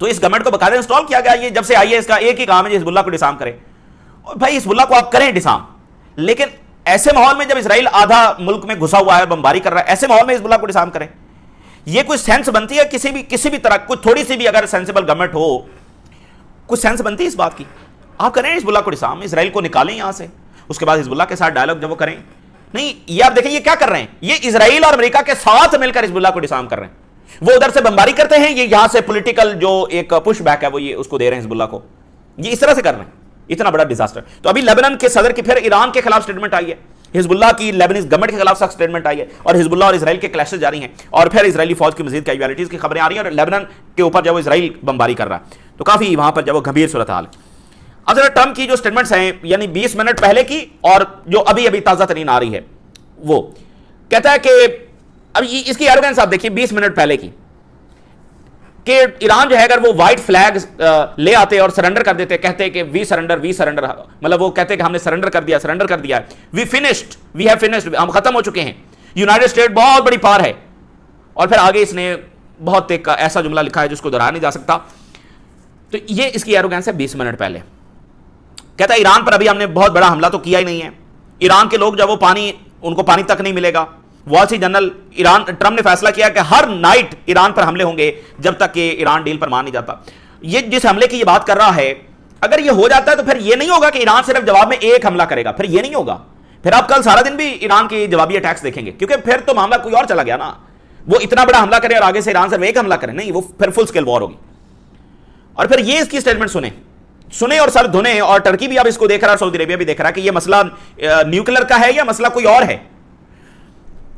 تو اس گورنمنٹ کو باقاعدہ انسٹال کیا گیا. یہ جب سے آئی ہے اس کا ایک ہی کام ہے حزب اللہ کو ڈسارم کرے. اور بھائی حزب اللہ کو آپ کریں ڈسارم, لیکن ایسے ماحول میں جب اسرائیل آدھا ملک میں گھسا ہوا ہے, بمباری کر رہا ہے, ایسے ماحول میں حزب اللہ کو ڈسارم کریں. یہ کوئی سینس بنتی ہے کسی بھی طرح, کوئی تھوڑی سی بھی اگر سینسیبل گورنمنٹ ہو, کوئی سینس بنتی ہے اس بات کی؟ آپ کریں حزب اللہ کو ڈسارم, اسرائیل کو نکالیں یہاں سے, اس کے بعد حزب اللہ کے ساتھ ڈائلاگ جب وہ کریں. نہیں, یہ آپ دیکھیں یہ کیا کر رہے ہیں, یہ اسرائیل اور امریکہ کے ساتھ مل کر حزب اللہ کو ڈسارم کر رہے ہیں. وہ ادھر سے بمباری کرتے ہیں, یہ یہاں سے پولیٹیکل جو ایک پش بیک ہے وہ یہ اس کو دے رہے ہیں حزب اللہ کو. یہ اس طرح سے کر رہے ہیں, اتنا بڑا ڈیزاسٹر. تو ابھی لیبنان کے صدر کی پھر ایران کے خلاف سٹیٹمنٹ آئی ہے, حزب اللہ کی لیبنیز گورنمنٹ کے خلاف سخت سٹیٹمنٹ آئی ہے, اور حزب اللہ اور اسرائیل کے کلیشز جاری ہیں, اور پھر اسرائیلی فوج کی مزید کیجوالٹیز کی خبریں آ رہی ہیں, اور لیبنان کے اوپر جب وہ اسرائیل بمباری کر رہا ہے تو کافی وہاں پر جب وہ گھمبیر صورتحال. اب ذرا ٹرمپ کی جو سٹیٹمنٹس ہیں, یعنی 20 منٹ پہلے کی اور جو ابھی تازہ ترین آ رہی ہے, وہ کہتا ہے کہ اب اس کی ایروگنس آپ دیکھیے 20 منٹ پہلے کی, کہ ایران جو ہے اگر وہ وائٹ فلیگ لے آتے اور سرنڈر کر دیتے, کہتے کہ وی سرنڈر, مطلب وہ کہتے کہ ہم نے سرنڈر کر دیا, وی ہیو فنشڈ, ہم ختم ہو چکے ہیں, یونائٹڈ اسٹیٹ بہت بڑی پار ہے. اور پھر آگے اس نے بہت ایک ایسا جملہ لکھا ہے جس کو دہرایا نہیں جا سکتا. تو یہ اس کی ایروگنس ہے 20 منٹ پہلے. کہتا ہے ایران پر ابھی ہم نے بہت بڑا حملہ تو کیا ہی نہیں ہے, ایران کے لوگ جب وہ ان کو پانی تک نہیں ملے گا. وال اسٹریٹ جرنل, ٹرمپ نے فیصلہ کیا کہ ہر نائٹ ایران پر حملے ہوں گے جب تک کہ ایران ڈیل پر مان نہیں جاتا. یہ جس حملے کی یہ بات کر رہا ہے, اگر یہ ہو جاتا ہے تو پھر یہ نہیں ہوگا کہ ایران صرف جواب میں ایک حملہ کرے گا, پھر یہ نہیں ہوگا, پھر آپ کل سارا دن بھی ایران کی جوابی اٹیکس دیکھیں گے, کیونکہ پھر تو معاملہ کوئی اور چلا گیا نا. وہ اتنا بڑا حملہ کرے اور آگے سے ایران صرف ایک حملہ کرے, نہیں, وہ پھر فل اسکیل وار ہوگی. اور پھر یہ اس کی سٹیٹمنٹ سنیں اور سر دھنے, اور ٹرکی بھی اب اس کو دیکھ رہا ہے, سعودی عربیہ بھی دیکھ رہا ہے کہ یہ مسئلہ نیوکلیر کا ہے یا مسئلہ کوئی اور ہے.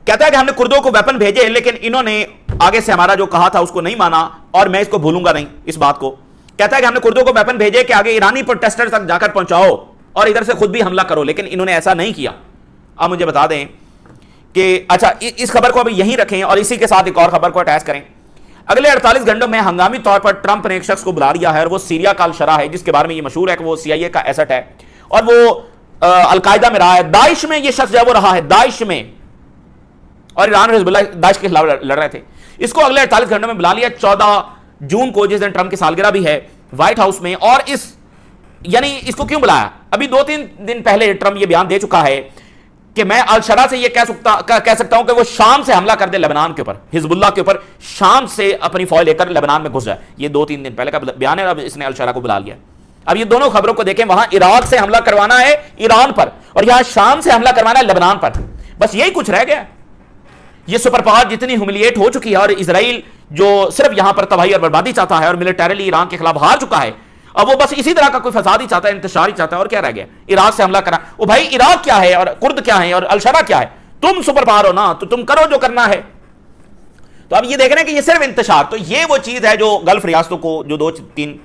کہتا ہے کہ ہم نے کردوں کو ویپن بھیجے, لیکن انہوں نے آگے سے ہمارا جو کہا تھا اس کو نہیں مانا, اور میں اس کو بھولوں گا نہیں اس بات کو. کہتا ہے کہ ہم نے کردوں کو ویپن بھیجے کہ آگے ایرانی پروٹیسٹر تک جا کر پہنچاؤ اور ادھر سے خود بھی حملہ کرو, لیکن انہوں نے ایسا نہیں کیا. اب مجھے بتا دیں کہ اچھا اس خبر کو ابھی یہیں رکھیں اور اسی کے ساتھ ایک اور خبر کو اٹیچ کریں. اگلے 48 گھنٹوں میں ہنگامی طور پر ٹرمپ نے ایک شخص کو بلا لیا ہے, اور وہ سیریا کا الشرا ہے, جس کے بارے میں یہ مشہور ہے کہ وہ CIA کا ایسٹ ہے, اور وہ القاعدہ میں رہا ہے, داعش میں یہ شخص جو ہے وہ رہا ہے, داعش میں, اور ایران اور حزب اللہ داعش کے خلاف لڑ رہے تھے. اس کو اگلے 48 گھنٹوں میں بلا لیا 14 جون کو, جس دن ٹرمپ کی سالگرہ بھی ہے, وائٹ ہاؤس میں. اور یعنی اس کو کیوں بلایا؟ ابھی 2-3 دن پہلے ٹرمپ یہ بیان دے چکا ہے کہ میں الشرا سے یہ کہہ سکتا ہوں کہ وہ شام سے حملہ کر دے لبنان کے اوپر, حزب اللہ کے اوپر, شام سے اپنی فوج لے کر لبنان میں گھس جائے. یہ 2-3 دن پہلے کا بیان ہے, اب اس نے الشرا کو بلا لیا. اب یہ دونوں خبروں کو دیکھیں, وہاں عراق سے حملہ کروانا ہے ایران پر, اور یہاں شام سے حملہ کروانا ہے لبنان پر. بس یہی کچھ رہ گیا. یہ سپر پاور جتنی ہیوملیٹ ہو چکی ہے, اور اسرائیل جو صرف یہاں پر تباہی اور بربادی چاہتا ہے اور ملیٹریلی ایران کے خلاف ہار چکا ہے, اب وہ بس اسی طرح کا کوئی فساد ہی چاہتا ہے, انتشار ہی چاہتا ہے. اور کیا رہ گیا؟ عراق سے حملہ کرنا. او بھائی عراق کیا ہے اور کرد کیا ہے اور الشرا کیا ہے؟ تم سپر پاور ہو نا, تو تم کرو جو کرنا ہے. تو اب یہ دیکھ رہے ہیں کہ یہ صرف انتشار, تو یہ وہ چیز ہے جو گلف ریاستوں کو, جو 2-3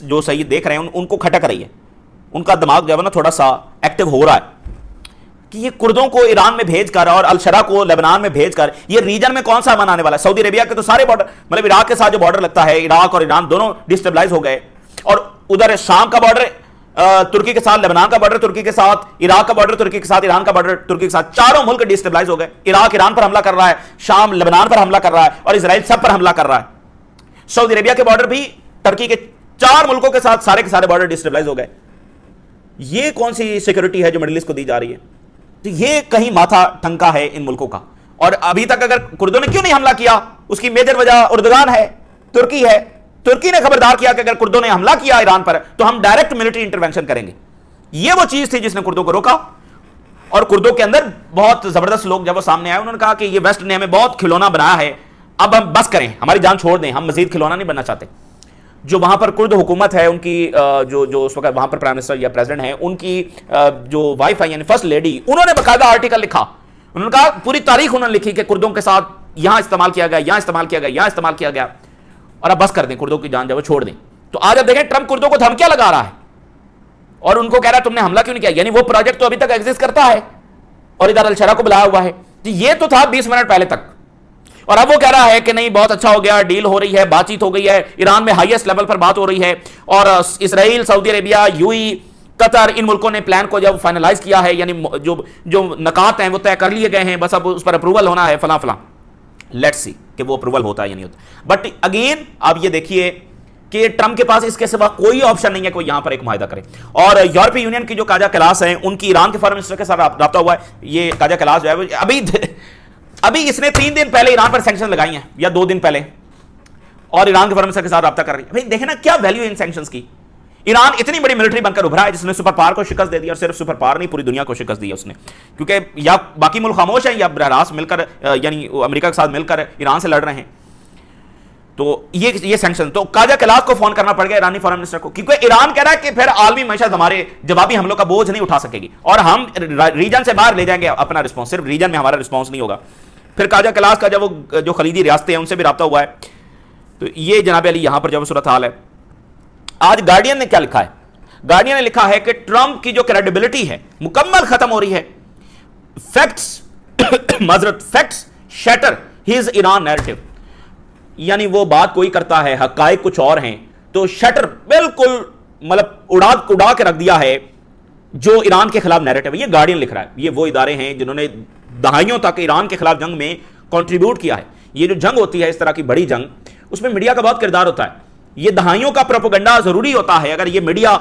جو صحیح دیکھ رہے ہیں ان کو کھٹک رہی ہے. ان کا دماغ جو ہے نا تھوڑا سا ایکٹیو ہو رہا ہے کہ یہ کردوں کو ایران میں بھیج کر اور الشرا کو لبنان میں بھیج کر یہ ریجن میں کون سا امن آنے والا ہے؟ سعودی عربیہ کے تو سارے بارڈر, مطلب عراق کے ساتھ جو بارڈر لگتا ہے, عراق اور ایران دونوں ڈسٹیبلائز ہو گئے, اور ادھر شام کا بارڈر ترکی کے ساتھ, لبنان کا بارڈر ترکی کے ساتھ, عراق کا بارڈر ترکی کے ساتھ, ایران کا بارڈر ترکی کے ساتھ, چاروں ملک ڈسٹیبلائز ہو گئے. عراق ایران پر حملہ کر رہا ہے, شام لبنان پر حملہ کر رہا ہے, اور اسرائیل سب پر حملہ کر رہا ہے. سعودی عربیہ کے بارڈر بھی ترکی کے 4 ملکوں کے ساتھ سارے کے سارے بارڈر ڈسٹیبلائز ہو گئے. یہ کون سی سیکورٹی ہے جو مڈل ایسٹ کو دی جا رہی ہے؟ تو یہ کہیں ماتھا ٹھنکا ہے ان ملکوں کا. اور ابھی تک اگر کردوں نے کیوں نہیں حملہ کیا, اس کی میجر وجہ اردگان ہے, ترکی ہے. ترکی نے خبردار کیا کہ اگر کردوں نے حملہ کیا ایران پر تو ہم ڈائریکٹ ملٹری انٹرونشن کریں گے. یہ وہ چیز تھی جس نے کردوں کو روکا. اور کردوں کے اندر بہت زبردست لوگ جب وہ سامنے آئے, انہوں نے کہا کہ یہ ویسٹ نے ہمیں بہت کھلونا بنایا ہے, اب ہم بس کریں, ہماری جان چھوڑ دیں, ہم مزید کھلونا نہیں بننا چاہتے. جو وہاں پر کرد حکومت ہے, ان کی جو اس وقت وہاں پر پرائم منسٹر یا پریزیڈنٹ ہیں, ان کی جو وائف ہے یعنی فرسٹ لیڈی, انہوں نے باقاعدہ آرٹیکل لکھا. انہوں نے کہا پوری تاریخ انہوں نے لکھی کہ کردوں کے ساتھ یہاں استعمال کیا گیا, یہاں استعمال کیا گیا, یہاں استعمال کیا گیا, اور اب بس کر دیں, کردوں کی جان جب چھوڑ دیں. تو آج اب دیکھیں ٹرمپ کردوں کو دھمکیاں لگا رہا ہے اور ان کو کہہ رہا ہے تم نے حملہ کیوں نہیں کیا, یعنی وہ پروجیکٹ تو ابھی تک ایگزسٹ کرتا ہے اور ادھر الشرا کو بلایا ہوا ہے. تو یہ تو تھا 20 منٹ پہلے تک, اور اب وہ کہہ رہا ہے کہ نہیں بہت اچھا ہو گیا, ڈیل ہو رہی ہے, بات چیت ہو گئی ہے, ایران میں ہائیسٹ لیول پر بات ہو رہی ہے, اور اسرائیل, سعودی عربیہ, UAE, قطر, ان ملکوں نے پلان کو جب فائنلائز کیا ہے, یعنی جو نکات ہیں وہ طے کر لیے گئے ہیں, بس اب اس پر اپروول ہونا ہے فلاں فلاں. لیٹس سی کہ وہ اپروول ہوتا ہے یا نہیں ہوتا. بٹ اگین آپ یہ دیکھیے کہ ٹرمپ کے پاس اس کے سوا کوئی آپشن نہیں ہے کہ وہ یہاں پر ایک معاہدہ کرے. اور یورپی یونین کی جو کاجا کلاس ہیں ان کی ایران کے فارم منسٹر کے ساتھ رابطہ ہوا ہے. یہ کاجا کلاس جو ہے ابھی اس نے 3 دن پہلے ایران پر سینکشن لگائی ہیں یا 2 دن پہلے, اور ایران کے فارم منسٹر کے ساتھ رابطہ کر رہی ہے. بھائی دیکھیں نا کیا ویلیو ان سینکشنز کی. ایران اتنی بڑی ملٹری بن کر ابھرا ہے جس نے سپر پاور کو شکست دے دی, اور صرف سپر پاور نہیں پوری دنیا کو شکست دی ہے اس نے, کیونکہ یا باقی ملک خاموش ہیں یا براہ راست مل کر یعنی امریکہ کے ساتھ مل کر ایران سے لڑ رہے ہیں. تو یہ سینکشن, تو کاجا کلاس کو فون کرنا پڑ گیا ایرانی فارم منسٹر کو, کیونکہ ایران کہہ رہا ہے کہ پھر عالمی معیشت ہمارے جوابی حملوں کا بوجھ نہیں اٹھا سکے گی, اور ہم ریجن سے باہر لے جائیں گے اپنا رسپانس, صرف ریجن میں ہمارا رسپانس نہیں ہوگا. پھر کاجا کلاس کا جب وہ جو خلیجی ریاستیں ہیں ان سے بھی رابطہ ہوا ہے. تو یہ جناب علی یہاں پر جب صورتحال ہے. آج گارڈین نے کیا لکھا ہے؟ گارڈین نے لکھا ہے کہ ٹرمپ کی جو کریڈیبلٹی ہے مکمل ختم ہو رہی ہے. Facts shatter his Iran narrative, یعنی وہ بات کوئی کرتا ہے حقائق کچھ اور ہیں تو شیٹر بالکل مطلب اڑا کے رکھ دیا ہے جو ایران کے خلاف نیریٹو ہے. یہ گارڈین لکھ رہا ہے. یہ وہ ادارے ہیں جنہوں نے دہائیوں تک ایران کے خلاف جنگ میں کنٹریبیوٹ کیا ہے. یہ جو جنگ ہوتی ہے اس طرح کی بڑی جنگ, اس میں میڈیا کا بہت کردار ہوتا ہے. یہ دہائیوں کا پروپیگنڈا ضروری ہوتا ہے. اگر یہ میڈیا,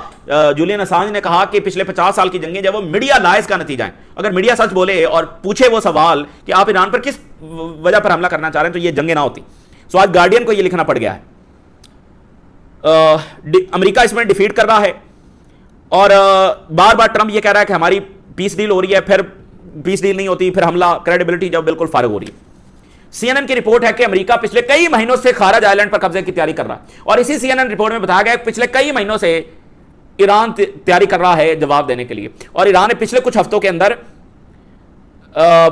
جولین اسانج نے کہا کہ پچھلے 50 سال کی جنگیں جب وہ میڈیا لائز کا نتیجہ ہے, اگر میڈیا سچ بولے اور پوچھے وہ سوال کہ آپ ایران پر کس وجہ پر حملہ کرنا چاہ رہے ہیں تو یہ جنگیں نہ ہوتی. سو آج گارڈین کو یہ لکھنا پڑ گیا ہے. امریکہ اس میں ڈیفیٹ کر رہا ہے, اور بار بار ٹرمپ یہ کہہ رہا ہے کہ ہماری پیس ڈیل ہو رہی ہے, پھر پیس ڈیل نہیں ہوتی, پھر حملہ, کریڈیبلٹی جب بالکل فارغ ہو رہی ہے. CNN کی رپورٹ ہے کہ امریکہ پچھلے کئی مہینوں سے خارج آئلینڈ پر قبضے کی تیاری کر رہا ہے, اور اسی CNN رپورٹ میں بتایا گیا کہ پچھلے کئی مہینوں سے ایران تیاری کر رہا ہے جواب دینے کے لیے, اور ایران نے پچھلے کچھ ہفتوں کے اندر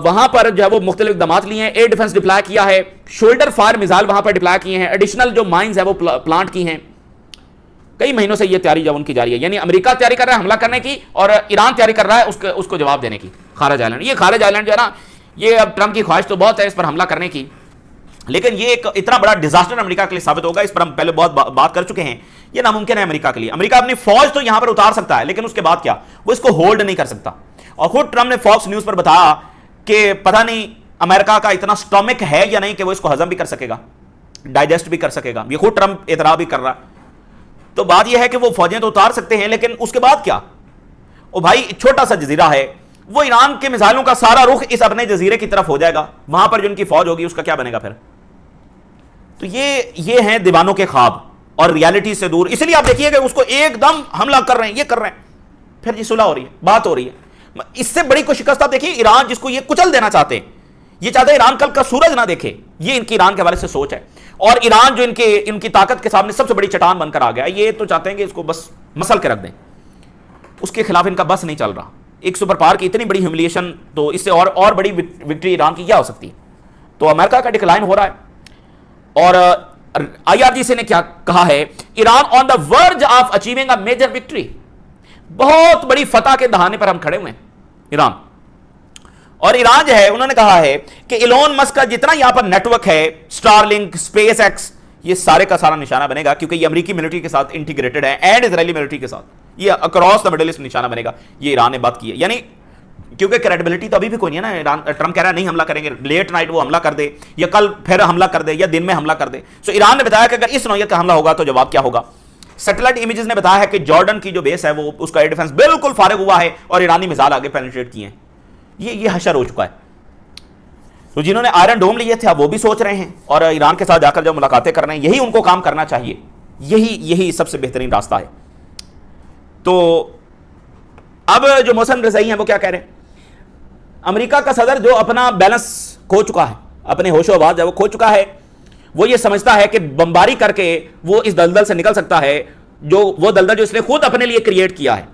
وہاں پر جو ہے وہ مختلف اقدامات لیے ہیں. ایئر ڈیفنس ڈپلائی کیا ہے, شولڈر فائر میزائل وہاں پر ڈپلائی کیے ہیں, ایڈیشنل جو مائنز ہے وہ پلانٹ کی ہیں. کئی مہینوں سے یہ تیاری جب ان کی جاری ہے, یعنی امریکہ تیاری کر رہا ہے حملہ کرنے کی اور ایران تیاری کر رہا ہے اس کو جواب دینے کی. خارج آئلینڈ, یہ خارج آئلینڈ جو ہے نا, یہ اب ٹرمپ کی خواہش تو بہت ہے اس پر حملہ کرنے کی, لیکن یہ ایک اتنا بڑا ڈیزاسٹر امریکہ کے لیے ثابت ہوگا. اس پر ہم پہلے بہت بات کر چکے ہیں. یہ ناممکن ہے امریکہ کے لیے. امریکہ اپنی فوج تو یہاں پر اتار سکتا ہے, لیکن اس کے بعد کیا, وہ اس کو ہولڈ نہیں کر سکتا. اور خود ٹرمپ نے فاکس نیوز پر بتایا کہ پتہ نہیں امریکہ کا اتنا سٹامک ہے یا نہیں کہ وہ اس کو ہضم بھی کر سکے گا, ڈائجسٹ بھی کر سکے گا. یہ خود ٹرمپ اعتراف بھی کر رہا ہے. تو بات یہ ہے کہ وہ فوجیں تو اتار سکتے ہیں, لیکن اس کے بعد کیا؟ او بھائی چھوٹا سا جزیرہ ہے, وہ ایران کے میزائلوں کا سارا رخ اس اپنے جزیرے کی طرف ہو جائے گا, وہاں پر جو ان کی فوج ہوگی اس کا کیا بنے گا پھر؟ تو یہ ہیں دیوانوں کے خواب اور ریالٹی سے دور. اس لیے آپ دیکھیے کہ اس کو ایک دم حملہ کر رہے ہیں, یہ کر رہے ہیں, پھر یہ صلح ہو رہی ہے, بات ہو رہی ہے. اس سے بڑی کوئی شکست آپ دیکھیے, ایران جس کو یہ کچل دینا چاہتے ہیں, یہ چاہتے ہیں ایران کل کا سورج نہ دیکھے, یہ ان کی ایران کے حوالے سے سوچ ہے. اور ایران جو ان کی طاقت کے سامنے سب سے بڑی چٹان بن کر آ گیا, یہ تو چاہتے ہیں کہ اس کو بس مسل کے رکھ دیں. اس کے خلاف ان کا بس نہیں چل رہا. ایک سپر پاور کی اتنی بڑی ہیوملیشن, تو اس سے اور بڑی وکٹری ایران کی کیا ہو سکتی ہے؟ تو امریکہ کا ڈکلائن ہو رہا ہے. اور IRGC نے کیا کہا ہے, Iran on the verge of achieving a major victory, بہت بڑی فتح کے دہانے پر ہم کھڑے ہوئے ہیں ایران. اور ایران جو ہے انہوں نے کہا ہے کہ ایلون مسک کا جتنا یہاں پر نیٹ ورک ہے, سٹار لنک, اسپیس ایکس, یہ سارے کا سارا نشانہ بنے گا, کیونکہ یہ امریکی ملٹری کے ساتھ انٹیگریٹڈ ہے اینڈ اسرائیلی ملٹری کے ساتھ, یہ اکراس دا مڈل ایسٹ نشانہ بنے گا. یہ ایران نے بات کی ہے, یعنی کیونکہ کریڈیبلٹی تو ابھی بھی کوئی نہیں ہے نا. ایران, ٹرمپ کہہ رہا ہے نہیں حملہ کریں گے, لیٹ نائٹ وہ حملہ کر دے یا کل پھر حملہ کر دے یا دن میں حملہ کر دے. سو ایران نے بتایا کہ اگر اس نوعیت کا حملہ ہوگا تو جواب کیا ہوگا. سیٹلائٹ امیجز نے بتایا ہے کہ جارڈن کی جو بیس ہے وہ اس کا ایئر ڈیفنس بالکل فارغ ہوا ہے اور ایرانی میزائل آگے پینیٹریٹ کیے ہیں. یہ حشر ہو چکا ہے. تو جنہوں نے آئرن ڈوم لیے تھے اب وہ بھی سوچ رہے ہیں, اور ایران کے ساتھ جا کر جو ملاقاتیں کر رہے ہیں, یہی ان کو کام کرنا چاہیے. یہی سب سے بہترین راستہ ہے. تو اب جو محسن رضائی ہیں وہ کیا کہہ رہے ہیں, امریکہ کا صدر جو اپنا بیلنس کھو چکا ہے, اپنے ہوش و حواس وہ کھو چکا ہے, وہ یہ سمجھتا ہے کہ بمباری کر کے وہ اس دلدل سے نکل سکتا ہے, جو وہ دلدل جو اس نے خود اپنے لیے کریٹ کیا ہے.